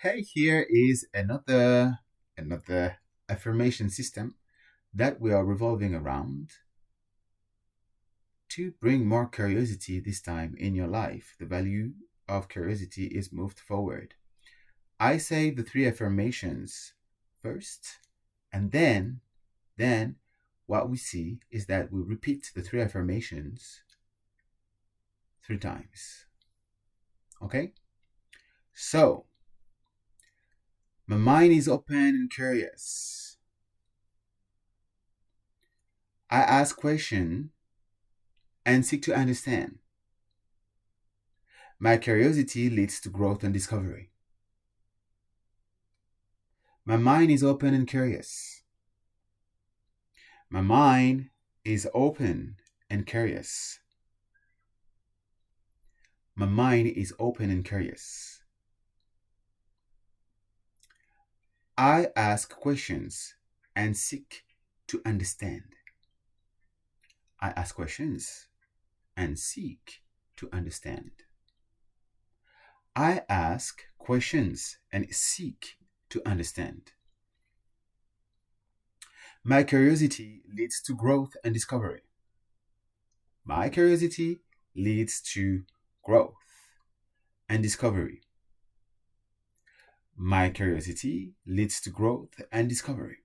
Hey, here is another affirmation system that we are revolving around to bring more curiosity this time in your life. The value of curiosity is moved forward. I say the three affirmations first, and then what we see is that we repeat the three affirmations 3 times. Okay? So, my mind is open and curious. I ask questions and seek to understand. My curiosity leads to growth and discovery. My mind is open and curious. My mind is open and curious. My mind is open and curious. I ask questions and seek to understand. I ask questions and seek to understand. I ask questions and seek to understand. My curiosity leads to growth and discovery. My curiosity leads to growth and discovery. My curiosity leads to growth and discovery.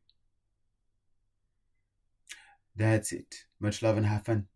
That's it. Much love and have fun.